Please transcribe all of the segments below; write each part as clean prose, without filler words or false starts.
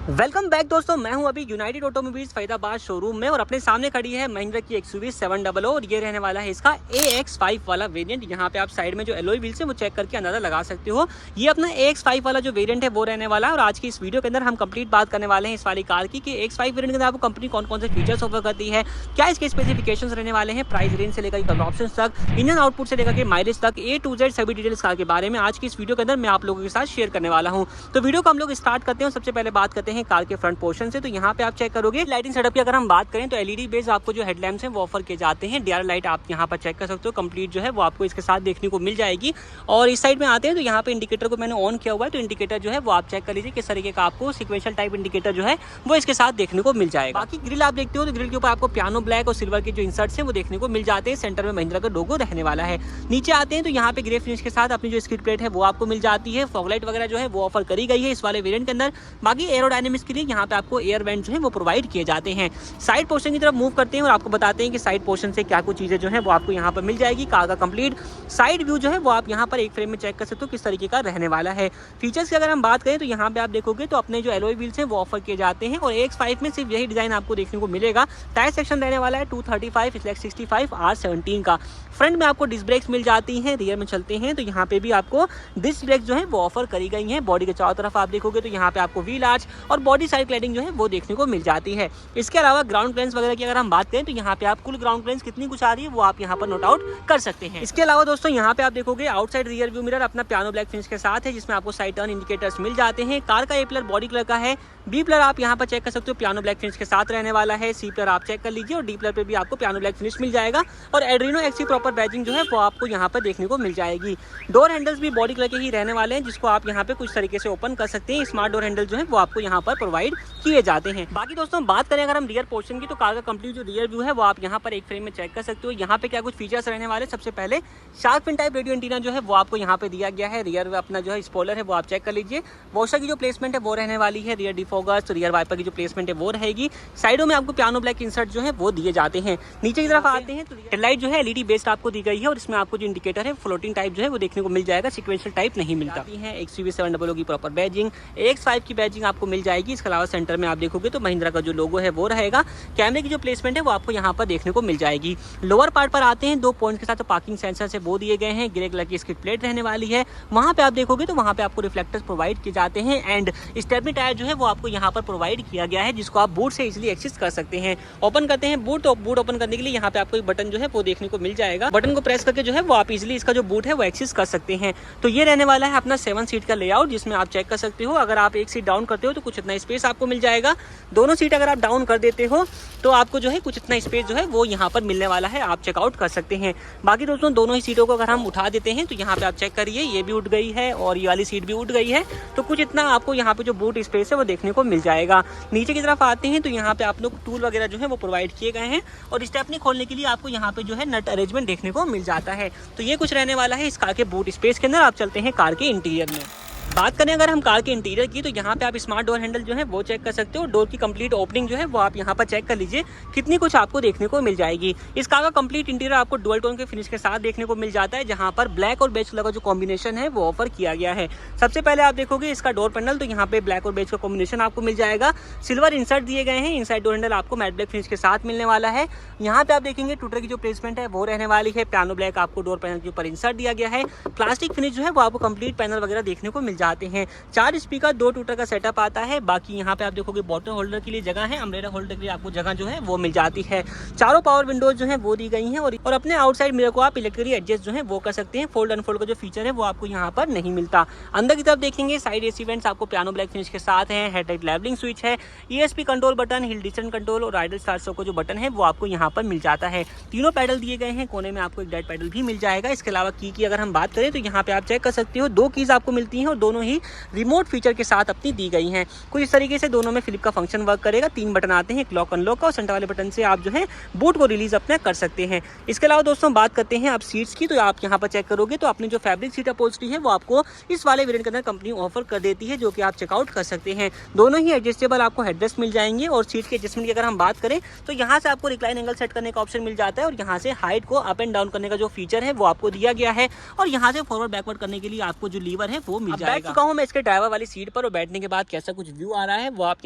Welcome back दोस्तों, मैं हूं अभी यूनाइटेड ऑटोमोबाइल्स फरीदाबाद शोरूम में और अपने सामने खड़ी है महिंद्रा की XUV 700 और ये रहने वाला है इसका AX5 वाला वेरिएंट। यहाँ पे आप साइड में जो एलॉय व्हील्स है वो चेक करके अंदाजा लगा सकते हो। ये अपना AX5 वाला जो वेरिएंट है वो रहने वाला है और आज की इस वीडियो के अंदर हम कंप्लीट बात करने वाले हैं इस वाली कार की कि AX5 वेरिएंट के अंदर आपको कंपनी कौन कौन से फीचर्स ऑफर करती है, क्या इसके स्पेसिफिकेशंस रहने वाले हैं, प्राइस रेंज से लेकर कलर ऑप्शंस तक, इंजन आउटपुट से लेकर के माइलेज तक, A to Z सभी डिटेल्स कार के बारे में आज की इस वीडियो के अंदर मैं आप लोगों के साथ शेयर करने वाला हूँ। तो वीडियो को हम लोग स्टार्ट करते हैं। सबसे पहले बात करते हैं कार के फ्रंट पोर्शन से। तो यहाँ पे आप चेक करोगे लाइटिंग सेटअप की अगर हम बात करें तो एलईडी बेस्ड आपको जो हेडलैम्प्स हैं वो ऑफर किए जाते हैं। डीआर लाइट आप यहाँ पर चेक कर सकते हो, कंप्लीट जो है वो आपको इसके साथ देखने को मिल जाएगी। और इस साइड में आते हैं तो यहाँ पे इंडिकेटर को मैंने ऑन किया हुआ है, तो इंडिकेटर जो है वो आप चेक कर लीजिए किस तरीके का आपको सीक्वेंशियल टाइप इंडिकेटर जो है वो इसके साथ देखने को मिल जाएगा। बाकी ग्रिल आप देखते हो तो ग्रिल के ऊपर आपको पियानो ब्लैक और सिल्वर के जो इंसर्ट्स हैं वो देखने को मिल जाते हैं। सेंटर में महिंद्रा का लोगो रहने वाला है। नीचे आते हैं तो यहाँ पे ग्रे फिनिश के साथ अपनी जो स्किड प्लेट है वो आपको मिल जाती है। फॉगलाइट वगैरह जो है वो ऑफर करी गई है इस वाले वेरिएंट के अंदर। बाकी एरोडायनेमिक्स के लिए यहाँ पे आपको एयर वेंट जो है वो प्रोवाइड किए जाते हैं। साइड पोर्शन की तरफ मूव करते हैं और आपको बताते हैं कि साइड पोर्शन से क्या कुछ चीजें जो है वो आपको यहाँ पर मिल जाएगी। कार का कंप्लीट साइड व्यू जो है वो आप यहाँ पर एक फ्रेम में चेक कर सकते हो किस तरीके का रहने वाला है। फीचर्स की अगर हम बात करें तो यहाँ पे आप देखोगे तो अपने जो एलॉय व्हील्स हैं वो ऑफर किए जाते हैं और AX5 में सिर्फ यही डिजाइन आपको देखने को मिलेगा। टायर सेक्शन रहने वाला है 235/65 R17 का। फ्रंट में आपको डिस्क ब्रेक्स मिल जाती हैं। रियर में चलते हैं तो यहाँ पे भी आपको डिस्क ब्रेक्स जो है वो ऑफर करी गई हैं। बॉडी के चारों तरफ आप देखोगे तो यहाँ पे आपको व्हील आर्च और बॉडी साइड क्लैडिंग जो है वो देखने को मिल जाती है। इसके अलावा ग्राउंड क्लियरेंस वगैरह की अगर हम बात करें तो यहाँ पे आप कुल ग्राउंड क्लियरेंस कितनी कुछ आ रही है वो आप यहाँ पर नोट आउट कर सकते हैं। इसके अलावा दोस्तों यहाँ पे आप देखोगे आउटसाइड रियर व्यू मिरर अपना पियानो ब्लैक फिनिश के साथ है, जिसमें आपको साइड टर्न इंडिकेटर्स मिल जाते हैं। कार का A पिलर बॉडी कलर का है, B पिलर आप यहाँ पर चेक कर सकते हो पियानो ब्लैक फिनिश के साथ रहने वाला है। C पिलर आप चेक कर लीजिए और D पिलर पे भी आपको पियानो ब्लैक फिनिश मिल जाएगा और एड्रीनो XC प्रॉपर बैजिंग जो है वो आपको यहाँ पर देखने को मिल जाएगी। डोर हैंडल्स भी बॉडी कलर के ही रहने वाले हैं, जिसको आप यहाँ पे कुछ तरीके से ओपन कर सकते हैं। स्मार्ट डोर हैंडल जो है वो आपको यहाँ पर प्रोवाइड किए जाते हैं। बाकी दोस्तों बात करें अगर हम रियर पोर्शन की तो कार का कंप्लीट जो रियर व्यू है वो आप यहाँ पर एक फ्रेम में चेक कर सकते हो। यहाँ पे क्या कुछ फीचर्स रहने वाले, सबसे पहले shark fin type radio antenna जो है वो आपको यहाँ पे दिया गया है। रियर अपना जो है स्पॉइलर है वो आप चेक कर लीजिए। वॉशर की जो प्लेसमेंट है वो रहने वाली है। रियर डिफॉगर्स, रियर वाइपर की जो प्लेसमेंट है वो रहेगी। साइडों में आपको पियानो ब्लैक इंसर्ट जो है वो दिए जाते हैं। नीचे की तरफ आते हैं तो हेडलाइट जो है एलईडी बेस्ड आपको दी गई है और इसमें आपको जो इंडिकेटर है फ्लोटिंग टाइप जो है वो देखने को मिल जाएगा, सीक्वेंशियल टाइप नहीं मिलता है। XUV 700 की प्रॉपर बैजिंग, AX5 की बैजिंग आपको मिल जाएगी। इसके अलावा सेंटर में आप देखोगे तो महिंद्रा का जो लोगो है वो रहेगा। कैमरे की जो प्लेसमेंट है वो आपको यहाँ पर देखने को मिल जाएगी। लोअर पार्ट पर आते हैं, 2 पॉइंट के साथ पार्किंग सेंसर से वो दिए गए हैं। ग्रे कलर की स्किड प्लेट रहने वाली है। वहाँ पे आप देखोगे तो वहाँ पे आपको रिफ्लेक्टर्स प्रोवाइड किए जाते हैं एंड स्टेपनी टायर जो है वो आपको यहाँ पर प्रोवाइड किया गया है, जिसको आप बूट से इजीली एक्सेस कर सकते हैं। ओपन करते हैं बूट, तो बूट ओपन करने के लिए यहाँ पे आपको एक बटन जो है वो देखने को मिल जाएगा। बटन को प्रेस करके जो है वो आप इजीली इसका जो बूट है वो एक्सेस कर सकते हैं। तो ये रहने वाला है अपना 7 सीट का लेआउट, जिसमें आप चेक कर सकते हो अगर आप एक सीट डाउन करते हो तो कुछ इतना स्पेस आपको मिल जाएगा। दोनों सीट अगर आप डाउन कर देते हो तो आपको जो है कुछ इतना स्पेस जो है वो यहाँ पर मिलने वाला है, आप चेकआउट कर सकते हैं। बाकी दोस्तों दोनों ही सीटों को अगर हम उठा देते हैं तो यहाँ पे आप चेक करिए ये भी उठ गई है और ये वाली सीट भी उठ गई है, तो कुछ इतना आपको यहाँ पे जो बूट स्पेस है वो देखने को मिल जाएगा। नीचे की तरफ आते हैं तो यहाँ पे आप लोग टूल वगैरह जो है वो प्रोवाइड किए गए हैं और स्टेपनी खोलने के लिए आपको यहाँ पे जो है नट अरेंजमेंट देखने को मिल जाता है। तो ये कुछ रहने वाला है इस कार के बूट स्पेस के अंदर। आप चलते हैं कार के इंटीरियर में। बात करें अगर हम कार के इंटीरियर की तो यहाँ पे आप स्मार्ट डोर हैंडल जो है वो चेक कर सकते हो। डोर की कंप्लीट ओपनिंग जो है वो आप यहाँ पर चेक कर लीजिए कितनी कुछ आपको देखने को मिल जाएगी। इस कार का कंप्लीट इंटीरियर आपको डुअल टोन के फिनिश के साथ देखने को मिल जाता है, जहाँ पर ब्लैक और बेज कलर का जो कॉम्बिनेशन है वो ऑफर किया गया है। सबसे पहले आप देखोगे इसका डोर पैनल, तो यहाँ पे ब्लैक और बेज का कॉम्बिनेशन आपको मिल जाएगा। सिल्वर इंसर्ट दिए गए हैं। इनसाइड डोर हैंडल आपको मैट ब्लैक फिनिश के साथ मिलने वाला है। यहाँ पे आप देखेंगे टूटर की जो प्लेसमेंट है वो रहने वाली है। पियानो ब्लैक आपको डोर पैनल के ऊपर इंसर्ट दिया गया है। प्लास्टिक फिनिश जो है वो आपको कंप्लीट पैनल वगैरह देखने को मिल जाते हैं। 4 स्पीकर, 2 टूटर का सेटअप आता है। बाकी यहाँ पे आप देखोगे बॉटल होल्डर के लिए जगह है, अम्ब्रेला होल्डर के लिए आपको जगह जो है वो मिल जाती है। चारों पावर विंडोज जो है वो दी गई हैं और अपने आउटसाइड मिरर को आप इलेक्ट्रिकली एडजस्ट जो है वो कर सकते हैं। फोल्ड अनफोल्ड का जो फीचर है वो आपको यहाँ पर नहीं मिलता। अंदर की तरफ देखेंगे साइड AC वेंट्स आपको पियानो ब्लैक फिनिश के साथ है। हेडलाइट लेवलिंग स्विच है, ESP कंट्रोल बटन, हिल डिस्टेंस कंट्रोल और आइडल स्टार्ट स्टॉप का जो बटन है वो आपको यहाँ पर मिल जाता है। तीनों पैडल दिए गए हैं। कोने में आपको एक डेड पैडल भी मिल जाएगा। इसके अलावा की अगर हम बात करें तो यहाँ पे आप चेक कर सकते हो 2 कीज आपको मिलती हैं और दोनों ही रिमोट फीचर के साथ अपनी दी गई हैं। कुछ इस तरीके से दोनों में फ्लिप का फंक्शन वर्क करेगा। 3 बटन आते हैं, एक लॉक अनलॉक का और सेंटर वाले बटन से आप जो है बूट को रिलीज अपना कर सकते हैं। इसके अलावा दोस्तों बात करते हैं आप सीट्स की, तो आप यहाँ पर चेक करोगे तो अपनी जो फैब्रिक सीट अपहोल्स्ट्री है वो आपको इस वाले वेरिएंट के अंदर कंपनी ऑफर कर देती है, जो कि आप चेकआउट कर सकते हैं। दोनों ही एडजस्टेबल आपको हेडरेस्ट मिल जाएंगे और सीट के एडजस्टमेंट की अगर हम बात करें तो यहाँ से आपको रिक्लाइन एंगल सेट करने का ऑप्शन मिल जाता है और यहाँ से हाइट को अप एंड डाउन करने का जो फीचर है वो आपको दिया गया है और यहाँ से फॉरवर्ड बैकवर्ड करने के लिए आपको जो लीवर है वो मिल जाएगा। चुका हूँ मैं इसके ड्राइवर वाली सीट पर और बैठने के बाद कैसा कुछ व्यू आ रहा है वो आप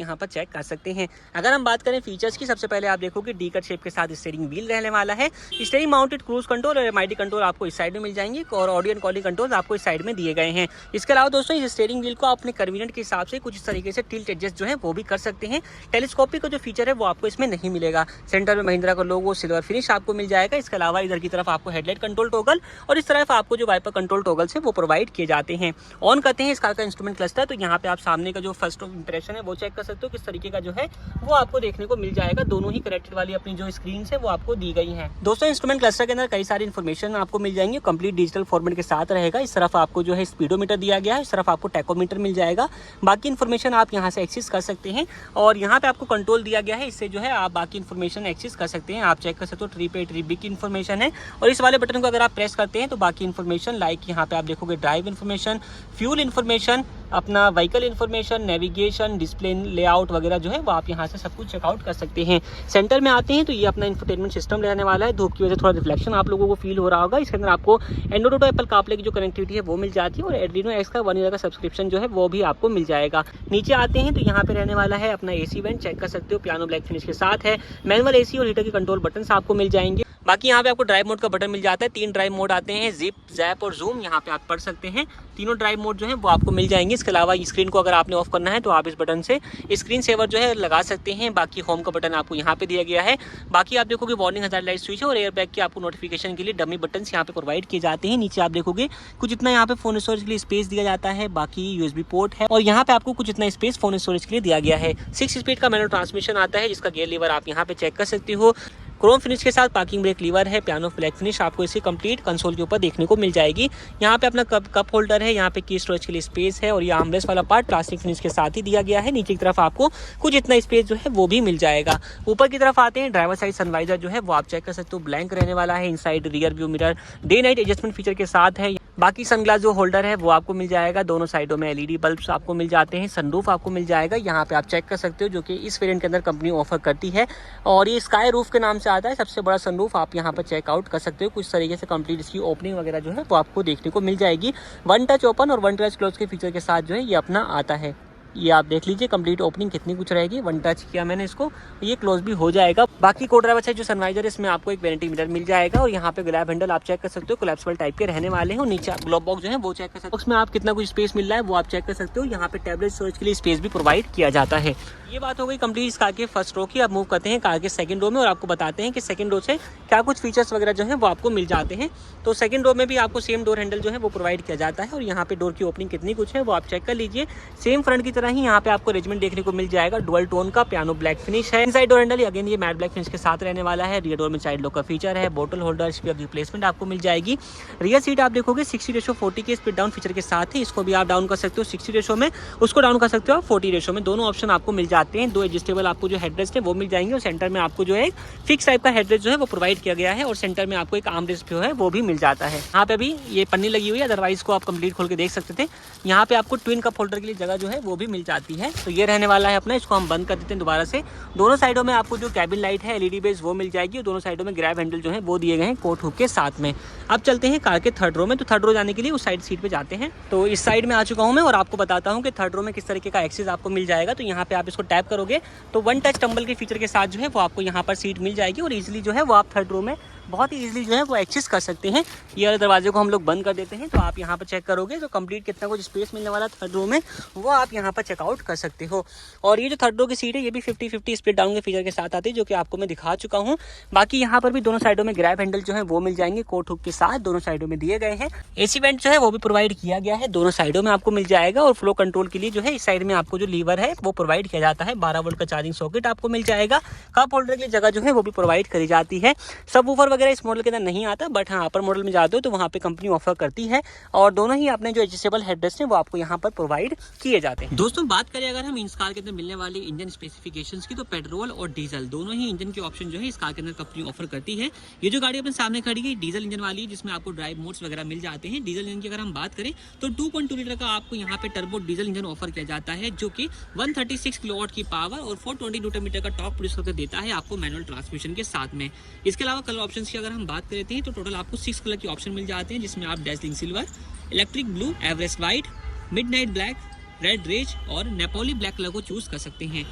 यहाँ पर चेक कर सकते हैं। अगर हम बात करें फीचर्स की, सबसे पहले आप देखोगे डी कट शेप के साथ स्टीयरिंग व्हील रहने वाला है। स्टीयरिंग माउंटेड क्रूज कंट्रोल और MID कंट्रोल आपको इस साइड में मिल जाएंगे और ऑडियो एंड कॉलिंग कंट्रोल आपको इस साइड में दिए गए हैं। इसके अलावा दोस्तों इस स्टीयरिंग व्हील को अपने कन्वीनियंट के हिसाब से कुछ इस तरीके से टिल्ट एडजस्ट जो है वो भी कर सकते हैं। टेलीस्कोपिक का जो फीचर है वो आपको इसमें नहीं मिलेगा। सेंटर में महिंद्रा का लोगो सिल्वर फिनिश आपको मिल जाएगा। इसके अलावा इधर की तरफ आपको हेडलाइट कंट्रोल टॉगल और इस तरफ आपको जो वाइपर कंट्रोल टॉगल है वो प्रोवाइड किए जाते हैं। ऑन करते हैं इस कार का इंस्ट्रूमेंट क्लस्टर, तो यहाँ पे आप सामने का जो फर्स्ट इंप्रेशन है वो चेक कर सकते हो किस तरीके का जो है वो आपको देखने को मिल जाएगा। दोनों ही कनेक्टेड वाली अपनी जो स्क्रीन है वो आपको दी गई है। दोस्तों इंस्ट्रूमेंट क्लस्टर के अंदर कई सारी इन्फॉर्मेशन आपको मिल जाएंगे, कंप्लीट डिजिटल फॉर्मेट के साथ रहेगा। इस तरफ आपको जो है स्पीडोमीटर दिया गया है, इस तरफ आपको टैकोमीटर मिल जाएगा। बाकी इन्फॉर्मेशन आप यहाँ से एक्सेस कर सकते हैं और यहाँ पे आपको कंट्रोल दिया गया है, इससे जो है आप बाकी इन्फॉर्मेशन एक्सेस कर सकते हैं। आप चेक कर सकते हो ट्रिप ए ट्रिप बी की इन्फॉर्मेशन है और इस वाले बटन को अगर आप प्रेस करते हैं तो बाकी इन्फॉर्मेशन लाइक यहाँ पे आप देखोगे ड्राइव इन्फॉर्मेशन, फ्यूल इन्फॉर्मेशन, अपना vehicle information, navigation, display layout वगैरह जो है वो आप यहाँ से सब कुछ चेकआउट कर सकते हैं। सेंटर में आते हैं तो ये अपना इंफोटेनमेंट सिस्टम रहने वाला है। धूप की वजह से थोड़ा रिफ्लेक्शन आप लोगों को फील हो रहा होगा। इसके अंदर आपको एंड्रॉइड ऑटो एप्पल कारप्ले की जो कनेक्टिविटी है वो मिल जाती है और एड्रीनो एक्स का 1 ईयर का सब्सक्रिप्शन जो है वो भी आपको मिल जाएगा। नीचे आते हैं तो यहाँ पे रहने वाला है अपना AC वेंट, चेक कर सकते हो पियानो ब्लैक फिनिश के साथ है। मैनुअल AC और हीटर के कंट्रोल बटन आपको मिल जाएंगे। बाकी यहाँ पे आपको ड्राइव मोड का बटन मिल जाता है। 3 ड्राइव मोड आते हैं, जिप, जैप और जूम, यहाँ पे आप पढ़ सकते हैं। तीनों ड्राइव मोड जो है वो आपको मिल जाएंगे। इसके अलावा स्क्रीन को अगर आपने ऑफ करना है तो आप इस बटन से स्क्रीन सेवर जो है लगा सकते हैं। बाकी होम का बटन आपको यहाँ पे दिया गया है। बाकी आप देखोगे वार्निंग हजार्ड लाइट स्विच है और एयर बैग की आपको नोटिफिकेशन के लिए डमी बटन यहाँ पे प्रोवाइड किए जाते हैं। नीचे आप देखोगे कुछ इतना यहाँ पे फोन स्टोरेज के लिए स्पेस दिया जाता है। बाकी USB पोर्ट है और यहाँ पे आपको कुछ इतना स्पेस फोन स्टोरेज के लिए दिया गया है। 6 स्पीड का मैनुअल ट्रांसमिशन आता है जिसका गियर लीवर आप यहाँ पे चेक कर सकते हो। क्रोम फिनिश के साथ पार्किंग ब्रेक लीवर है। पियानो ब्लैक फिनिश आपको इसकी कंप्लीट कंसोल के ऊपर देखने को मिल जाएगी। यहाँ पे अपना कप होल्डर है, यहाँ पे की स्टोरेज के लिए स्पेस है और ये आर्मरेस्ट वाला पार्ट प्लास्टिक फिनिश के साथ ही दिया गया है। नीचे की तरफ आपको कुछ इतना स्पेस जो है वो भी मिल जाएगा। ऊपर की तरफ आते हैं, ड्राइवर साइड सनवाइजर जो है वो आप चेक कर सकते हो, ब्लैंक रहने वाला है। Inside rear view mirror day night adjustment feature के साथ है। बाकी सनग्लास जो होल्डर है वो आपको मिल जाएगा। दोनों साइडों में LED बल्ब्स आपको मिल जाते हैं। सनरूफ आपको मिल जाएगा, यहाँ पे आप चेक कर सकते हो, जो कि इस वेरिएंट के अंदर कंपनी ऑफर करती है और ये स्काई रूफ के नाम से आता है। सबसे बड़ा सनरूफ आप यहाँ पर चेकआउट कर सकते हो। कुछ तरीके से कंप्लीट इसकी ओपनिंग वगैरह जो है वो आपको देखने को मिल जाएगी। 1 टच ओपन और 1 टच क्लोज के फीचर के साथ जो है ये अपना आता है। ये आप देख लीजिए कंप्लीट ओपनिंग कितनी कुछ रहेगी। 1 टच किया मैंने इसको, ये क्लोज भी हो जाएगा। बाकी को ड्राइवर साइड जो सनवाइजर है इसमें आपको एक वैनिटी मिरर मिल जाएगा और यहाँ पे ग्लैब हैंडल आप चेक कर सकते हो, कोलैप्सिबल टाइप के रहने वाले हैं। और नीचे आप ग्लोब बॉक्स जो है वो चेक कर सकते हो, उसमें आप कितना कुछ स्पेस मिल रहा है वो आप चेक कर सकते हो। यहाँ पे टैबलेट स्टोरेज के लिए स्पेस भी प्रोवाइड किया जाता है। ये बात हो गई कंप्लीट इस कार के फर्स्ट रो की। अब मूव करते हैं कार के सेकंड रो में और आपको बताते हैं कि सेकंड रो से क्या कुछ फीचर्स वगैरह जो है वो आपको मिल जाते हैं। तो सेकंड रो में भी आपको सेम डोर हैंडल जो है वो प्रोवाइड किया जाता है और यहाँ पे डोर की ओपनिंग कितनी कुछ है वो आप चेक कर लीजिए। सेम फ्रंट की तरह ही यहाँ पे आपको अरेंजमेंट देखने को मिल जाएगा। डुअल टोन का पियानो ब्लैक फिनिश है। इनसाइड डोर हैंडल अगेन ये मैट ब्लैक फिनिश के साथ रहने वाला है। रियर डोर में चाइल्ड लॉक का फीचर है। बोतल होल्डर, स्पीकर रिप्लेसमेंट आपको मिल जाएगी। रियर सीट आप देखोगे 60:40 के स्पीड डाउन फीचर के साथ ही इसको भी आप डाउन कर सकते हो 60 रेशो में, उसको डाउन कर सकते हो आप 40 रेशो में। दोनों ऑप्शन आपको मिल जाते हैं। 2 एडजस्टेबल आपको जो हेडरेस्ट है वो मिल जाएंगे और सेंटर में आपको जो है फिक्स टाइप का हेडरेस्ट जो है वो प्रोवाइड किया गया है और सेंटर में आपको एक आर्मरेस्ट जो है वो भी मिल जाता है। यहाँ पे भी ये पन्नी लगी हुई है, अदरवाइज को आप कंप्लीट खोल के देख सकते थे। यहाँ पे आपको ट्विन कप होल्डर के लिए जगह जो है वो भी मिल जाती है। तो ये रहने वाला है अपना, इसको हम बंद कर देते हैं दोबारा से। दोनों साइडों में आपको जो कैबिन लाइट है LED बेस वो मिल जाएगी और दोनों साइडों में ग्रैब हैंडल जो है वो दिए गए हैं कोट हुक के साथ में। अब चलते हैं कार के थर्ड रो में। तो थर्ड रो जाने के लिए उस साइड सीट पे जाते हैं। तो इस साइड में आ चुका हूँ मैं और आपको बताता हूँ कि थर्ड रो में किस तरीके का एक्सेस आपको मिल जाएगा। तो यहाँ पे आप इसको टैप करोगे तो 1 टच टंबल के फीचर के साथ जो है वो आपको यहाँ पर सीट मिल जाएगी और इजीली जो है वो आप थर्ड रो में बहुत ही इजीली जो है वो एक्सेस कर सकते हैं। ये वाले दरवाजे को हम लोग बंद कर देते हैं तो आप यहाँ पर चेक करोगे तो कंप्लीट कितना कुछ स्पेस मिलने वाला थर्ड रो में वो आप यहाँ पर चेकआउट कर सकते हो। और ये जो थर्ड रो की सीट है ये भी 50-50 स्पीड डाउन के फीचर के साथ आती है, जो कि आपको मैं दिखा चुका हूँ। बाकी यहाँ पर भी दोनों साइडों में ग्रैब हैंडल जो है वो मिल जाएंगे, कोट हुक के साथ दोनों साइडों में दिए गए हैं। AC वेंट जो है वो भी प्रोवाइड किया गया है, दोनों साइडों में आपको मिल जाएगा। और फ्लो कंट्रोल के लिए जो है इस साइड में आपको जो लीवर है वो प्रोवाइड किया जाता है। 12 वोल्ट का चार्जिंग सॉकेट आपको मिल जाएगा। कप होल्डर की जगह जो है वो भी प्रोवाइड करी जाती है। सबवूफर वगैरह इस मॉडल के अंदर नहीं आता, बट हाँ अपर मॉडल में जाते हो तो वहाँ पे कंपनी ऑफर करती है और दोनों ही अपने जो एडजस्टेबल हेडरेस्ट हैं वो आपको यहाँ पर प्रोवाइड किए जाते हैं। दोस्तों बात करें अगर हम इस कार के अंदर मिलने वाली इंजन स्पेसिफिकेशंस की, तो पेट्रोल और डीजल दोनों ही इंजन के ऑप्शन जो है इस कार के अंदर कंपनी ऑफर करती है। ये जो गाड़ी अपने सामने खड़ी है डीजल इंजन वाली, जिसमें आपको ड्राइव मोड्स वगैरह मिल जाते हैं। डीजल इंजन की अगर हम बात करें तो 2.2 लीटर का आपको यहाँ पे टर्बो डीजल इंजन ऑफर किया जाता है, जो कि 136 किलोवाट की पावर और 420 न्यूटन मीटर का टॉर्क प्रोड्यूस करके देता है आपको मैनुअल ट्रांसमिशन के साथ में। इसके अलावा कलर ऑप्शंस की अगर हम बात करते हैं तो टोटल आपको 6 कलर के ऑप्शन मिल जाते हैं, जिसमें आप dazzling silver, electric blue, Everest white, midnight black, red rage और नेपोली ब्लैक कलर को चूज कर सकते हैं।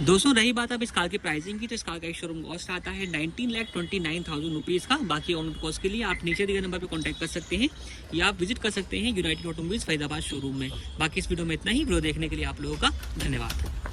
दोस्तों रही बात अब इस कार की प्राइसिंग की, तो इस कार का एक शोरूम कॉस्ट आता है 19,29,000 रुपीज़ का। बाकी ऑन कॉस्ट के लिए आप नीचे दिए नंबर पर कॉन्टैक्ट कर सकते हैं या आप विजिट कर सकते हैं यूनाइटेड ऑटोमोबाइल्स फरीदाबाद शोरूम में। बाकी इस वीडियो में इतना ही। वीडियो देखने के लिए आप लोगों का धन्यवाद।